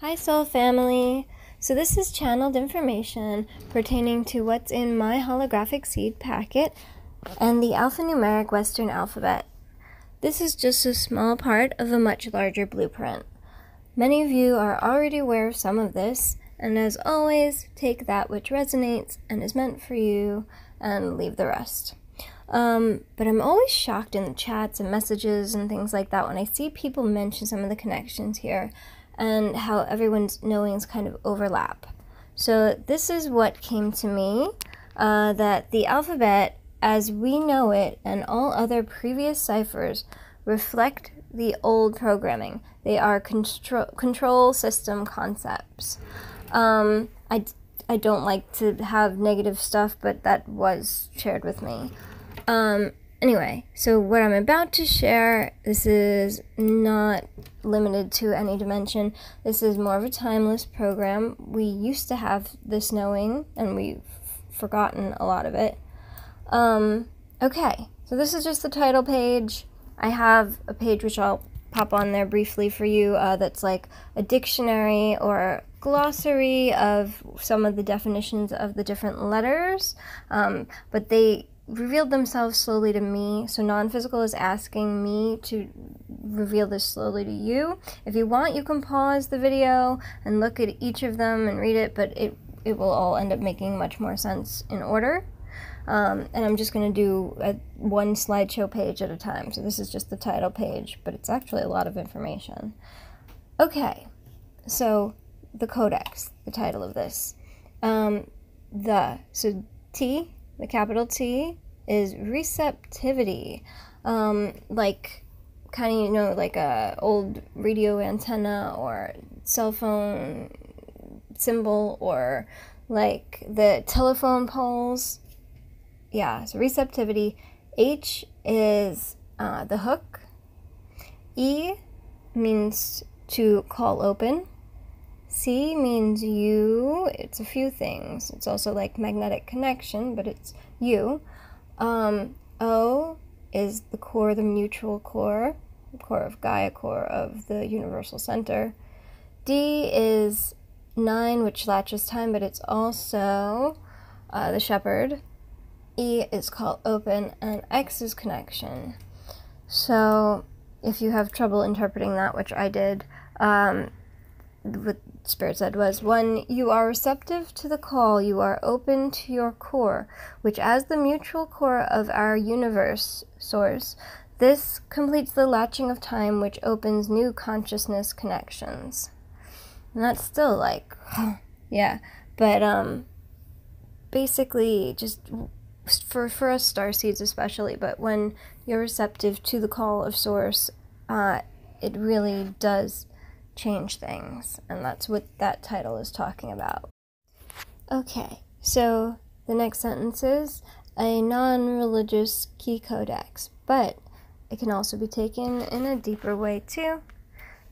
Hi Soul Family! So this is channeled information pertaining to what's in my holographic seed packet and the alphanumeric Western alphabet. This is just a small part of a much larger blueprint. Many of you are already aware of some of this, and as always, take that which resonates and is meant for you and leave the rest. But I'm always shocked in the chats and messages and things like that when I see people mention some of the connections here and how everyone's knowings kind of overlap. So this is what came to me, that the alphabet as we know it and all other previous ciphers reflect the old programming. They are control system concepts. I don't like to have negative stuff, but that was shared with me. Anyway, so what I'm about to share, this is not limited to any dimension. This is more of a timeless program. We used to have this knowing, and we've forgotten a lot of it. Okay, so this is just the title page. I have a page which I'll pop on there briefly for you that's like a dictionary or glossary of some of the definitions of the different letters, but they revealed themselves slowly to me, so non-physical is asking me to reveal this slowly to you. If you want, you can pause the video and look at each of them and read it, but it will all end up making much more sense in order. And I'm just going to do one slideshow page at a time, so this is just the title page, but it's actually a lot of information. Okay, so the Codex, the title of this. So T, the capital T, is receptivity, like kind of, you know, like a old radio antenna or cell phone symbol, or like the telephone poles. Yeah, so receptivity. H is the hook. E means to call open. C means you. It's a few things. It's also like magnetic connection, but it's you. O is the core, the mutual core, the core of Gaia, core of the universal center. D is 9, which latches time, but it's also the shepherd. E is call open, and X is connection. So if you have trouble interpreting that, which I did, what Spirit said was, 1, you are receptive to the call, you are open to your core, which as the mutual core of our universe source, this completes the latching of time, which opens new consciousness connections. And that's still like, yeah, but basically just for us starseeds especially, but when you're receptive to the call of source, it really does change things, and that's what that title is talking about. Okay, so the next sentence is a non-religious key codex, but it can also be taken in a deeper way too.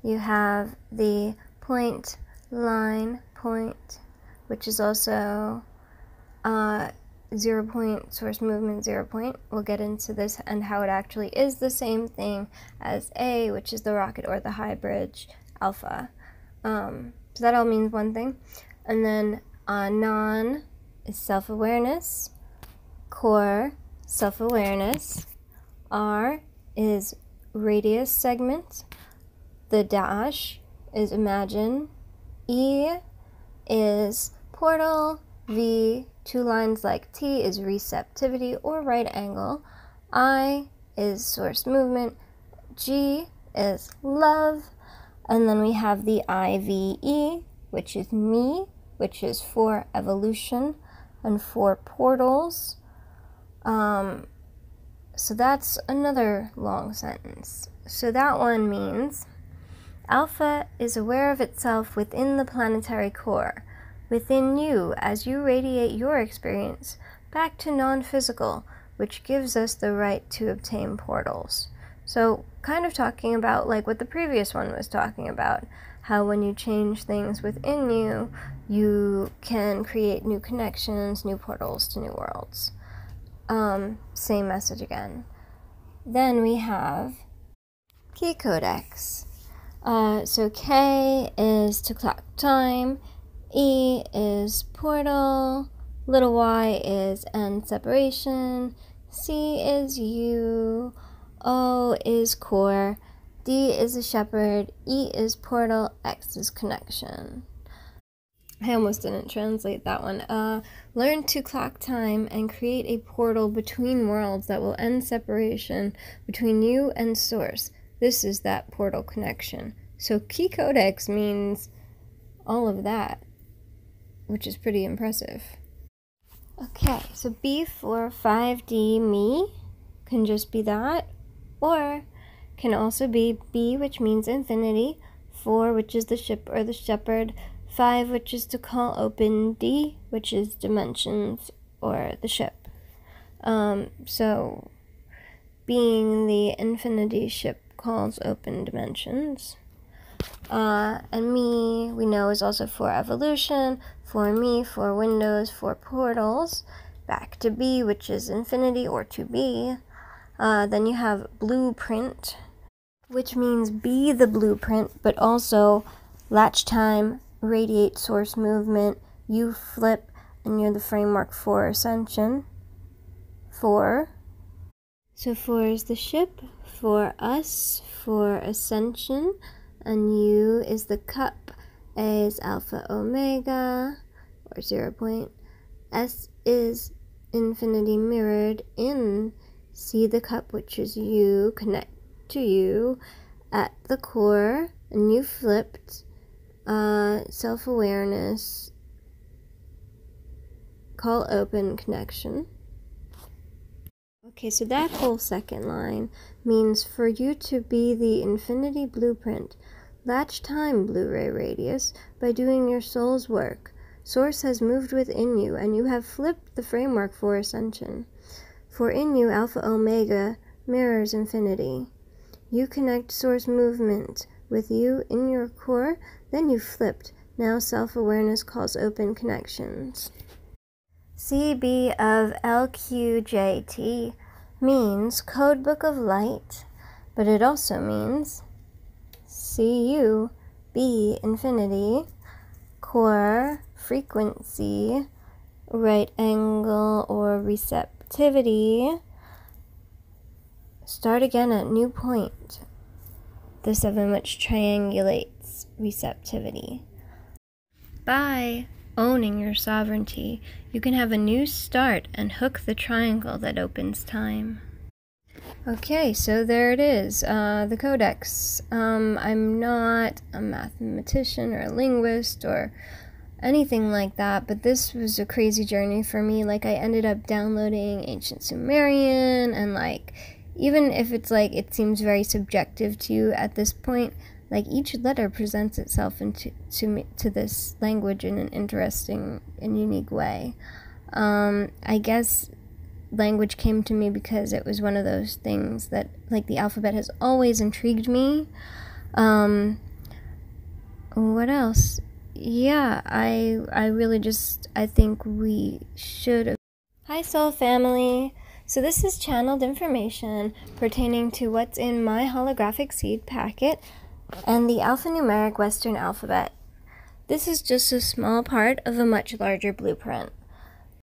You have the point, line, point, which is also 0 point, source movement 0 point. We'll get into this and how it actually is the same thing as A, which is the rocket or the high bridge alpha. So that all means one thing. And then non is self-awareness, core, self-awareness. R is radius segment, the dash is imagine. E is portal. V, 2 lines like T, is receptivity or right angle. I is source movement. G is love. And then we have the IVE, which is me, which is for evolution and for portals. So that's another long sentence. So that one means Alpha is aware of itself within the planetary core, within you as you radiate your experience back to non-physical, which gives us the right to obtain portals. So kind of talking about like what the previous one was talking about, how when you change things within you, you can create new connections, new portals to new worlds. Same message again. Then we have Key Codex. So K is to clock time, E is portal, little y is end separation, C is U, O is core, D is a shepherd, E is portal, X is connection. I almost didn't translate that one. Learn to clock time and create a portal between worlds that will end separation between you and source. This is that portal connection. So key codex means all of that, which is pretty impressive. Okay, so B for 5D me can just be that, or can also be B, which means infinity, 4, which is the ship or the shepherd, 5, which is to call open, D, which is dimensions or the ship. So being the infinity ship calls open dimensions. And me, we know, is also for evolution, for me, for windows, for portals. Back to B, which is infinity or to be. Then you have blueprint, which means be the blueprint, but also latch time, radiate source movement, you flip, and you're the framework for ascension. 4. So 4 is the ship, for us, for ascension, and U is the cup, A is alpha omega, or 0 point, S is infinity mirrored in, C the cup, which is you, connect to you, at the core, and you flipped, self-awareness, call open, connection. Okay, so that whole second line means for you to be the infinity blueprint. Latch time, Blu-ray radius, by doing your soul's work. Source has moved within you, and you have flipped the framework for ascension. For in you, alpha omega mirrors infinity. You connect source movement with you in your core, then you flipped. Now self-awareness calls open connections. CB of LQJT means Codebook of Light, but it also means CU, B, infinity, core, frequency, right angle or receptivity, start again at new point, the 7 which triangulates receptivity. By owning your sovereignty, you can have a new start and hook the triangle that opens time. Okay, so there it is, the Codex. I'm not a mathematician or a linguist or anything like that, but this was a crazy journey for me. Like, I ended up downloading Ancient Sumerian, and like, even if it's like, it seems very subjective to you at this point, like, each letter presents itself to this language in an interesting and unique way. I guess language came to me because it was one of those things that, like, the alphabet has always intrigued me. What else? Yeah, I really just, I think we should. Hi, Soul Family. So this is channeled information pertaining to what's in my holographic seed packet and the alphanumeric Western alphabet. This is just a small part of a much larger blueprint.